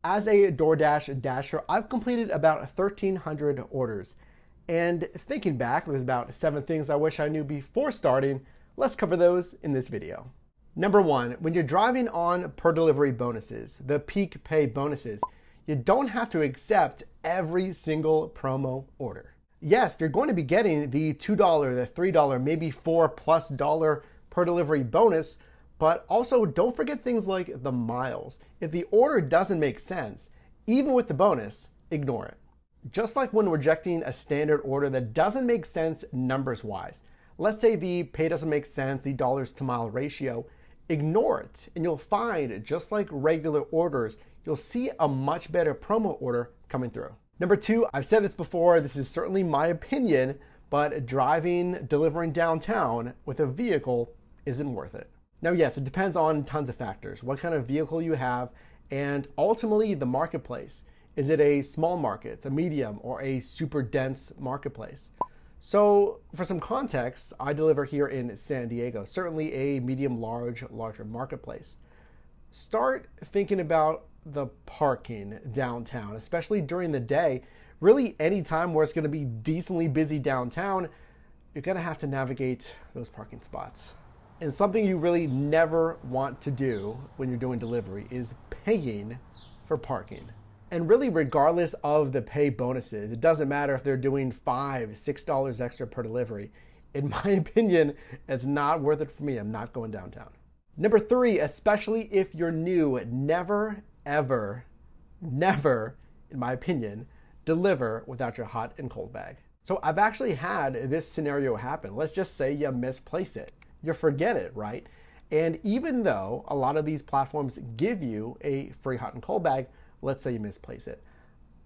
As a DoorDash Dasher, I've completed about 1,300 orders. And thinking back, there's about 7 things I wish I knew before starting. Let's cover those in this video. Number 1, when you're driving on per delivery bonuses, the peak pay bonuses, you don't have to accept every single promo order. Yes, you're going to be getting the $2, the $3, maybe $4+ per delivery bonus, but also don't forget things like the miles. If the order doesn't make sense, even with the bonus, ignore it. Just like when rejecting a standard order that doesn't make sense numbers-wise. Let's say the pay doesn't make sense, the dollars to mile ratio, ignore it, and you'll find, just like regular orders, you'll see a much better promo order coming through. Number 2, I've said this before, this is certainly my opinion, but delivering downtown with a vehicle isn't worth it. Now, yes, it depends on tons of factors, what kind of vehicle you have, and ultimately the marketplace. Is it a small market, a medium, or a super dense marketplace? So for some context, I deliver here in San Diego, certainly a medium, larger marketplace. Start thinking about the parking downtown, especially during the day. Really any time where it's going to be decently busy downtown, you're going to have to navigate those parking spots. And something you really never want to do when you're doing delivery is paying for parking. And really, regardless of the pay bonuses, it doesn't matter if they're doing $5, $6 extra per delivery. In my opinion, it's not worth it for me. I'm not going downtown. Number 3, especially if you're new, never, ever, never, in my opinion, deliver without your hot and cold bag. So I've actually had this scenario happen. Let's just say you misplace it. You forget it, right? And even though a lot of these platforms give you a free hot and cold bag, let's say you misplace it,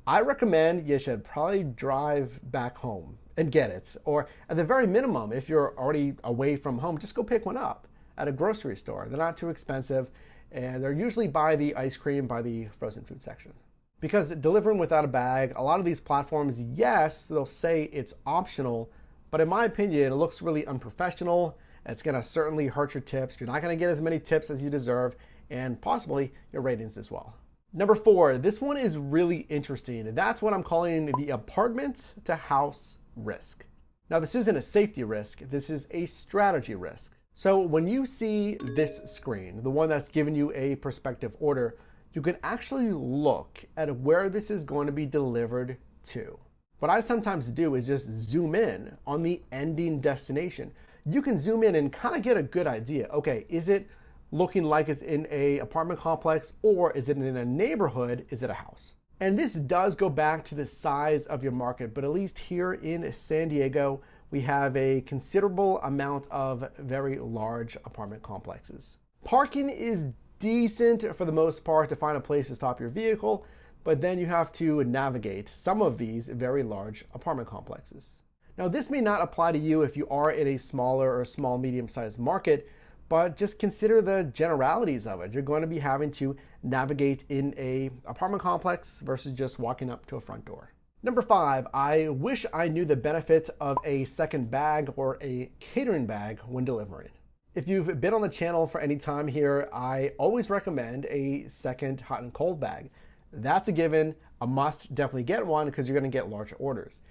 I recommend you should probably drive back home and get it. Or at the very minimum, if you're already away from home, just go pick one up at a grocery store. They're not too expensive, and they're usually by the ice cream, by the frozen food section. Because delivering without a bag, a lot of these platforms, yes, they'll say it's optional, but in my opinion, it looks really unprofessional. It's gonna certainly hurt your tips. You're not gonna get as many tips as you deserve, and possibly your ratings as well. Number 4, this one is really interesting, and that's what I'm calling the apartment to house risk. Now, this isn't a safety risk, this is a strategy risk. So when you see this screen, the one that's giving you a prospective order, you can actually look at where this is going to be delivered to. What I sometimes do is just zoom in on the ending destination. You can zoom in and kind of get a good idea. Okay, is it looking like it's in an apartment complex, or is it in a neighborhood? Is it a house? And this does go back to the size of your market, but at least here in San Diego, we have a considerable amount of very large apartment complexes. Parking is decent for the most part to find a place to stop your vehicle, but then you have to navigate some of these very large apartment complexes. Now, this may not apply to you if you are in a smaller or small medium-sized market, but just consider the generalities of it. You're going to be having to navigate in a apartment complex versus just walking up to a front door. Number 5, I wish I knew the benefit of a second bag or a catering bag when delivering. If you've been on the channel for any time here, I always recommend a second hot and cold bag. That's a given, a must, definitely get one because you're going to get larger orders.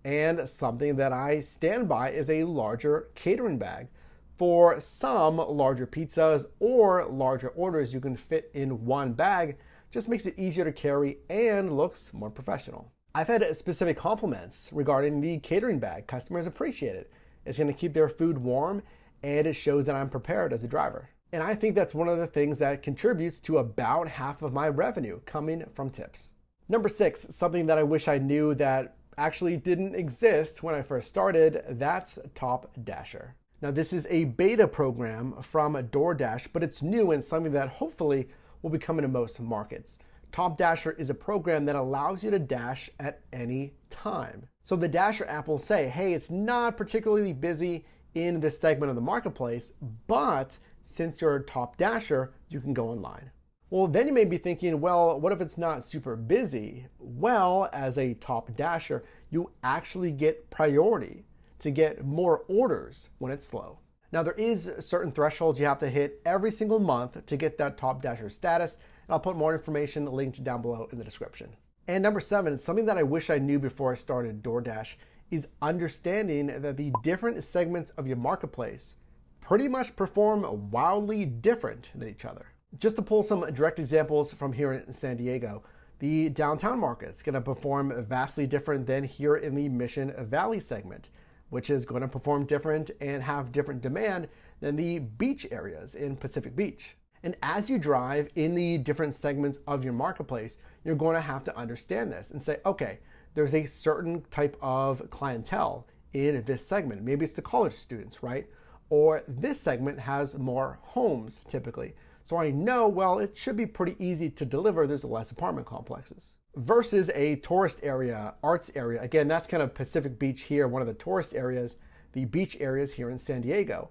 And something that I stand by is a larger catering bag. For some larger pizzas or larger orders you can fit in one bag, just makes it easier to carry and looks more professional. I've had specific compliments regarding the catering bag. Customers appreciate it. It's going to keep their food warm, and it shows that I'm prepared as a driver. And I think that's one of the things that contributes to about half of my revenue coming from tips. Number 6, something that I wish I knew that actually didn't exist when I first started, that's Top Dasher. Now, this is a beta program from DoorDash, but it's new and something that hopefully will be coming to most markets. Top Dasher is a program that allows you to dash at any time. So the Dasher app will say, hey, it's not particularly busy in this segment of the marketplace, but since you're a Top Dasher, you can go online. Well, then you may be thinking, well, what if it's not super busy? Well, as a Top Dasher, you actually get priority to get more orders when it's slow. Now, there is certain thresholds you have to hit every single month to get that Top Dasher status. and I'll put more information linked down below in the description. And number 7, something that I wish I knew before I started DoorDash is understanding that the different segments of your marketplace pretty much perform wildly different than each other. Just to pull some direct examples from here in San Diego, the downtown market's going to perform vastly different than here in the Mission Valley segment, which is going to perform different and have different demand than the beach areas in Pacific Beach. And as you drive in the different segments of your marketplace, you're going to have to understand this and say, okay, there's a certain type of clientele in this segment. Maybe it's the college students, right? Or this segment has more homes typically. So I know, well, it should be pretty easy to deliver. There's less apartment complexes. Versus a tourist area, arts area. Again, that's kind of Pacific Beach here, one of the tourist areas, the beach areas here in San Diego.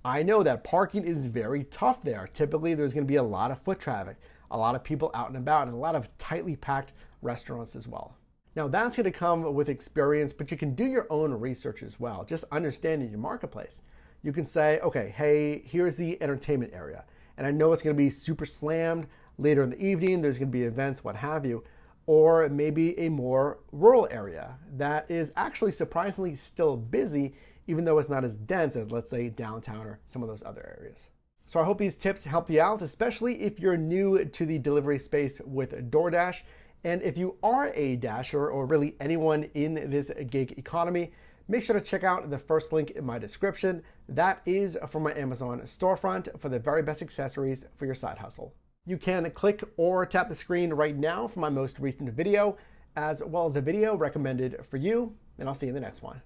I know that parking is very tough there. Typically, there's going to be a lot of foot traffic, a lot of people out and about, and a lot of tightly packed restaurants as well. Now, that's going to come with experience, but you can do your own research as well, just understanding your marketplace. You can say, okay, hey, here's the entertainment area. And I know it's going to be super slammed later in the evening. There's going to be events, what have you. Or maybe a more rural area that is actually surprisingly still busy, even though it's not as dense as, let's say, downtown or some of those other areas. So I hope these tips helped you out, especially if you're new to the delivery space with DoorDash. And if you are a Dasher or really anyone in this gig economy, make sure to check out the first link in my description. That is from my Amazon storefront for the very best accessories for your side hustle. You can click or tap the screen right now for my most recent video, as well as a video recommended for you, and I'll see you in the next one.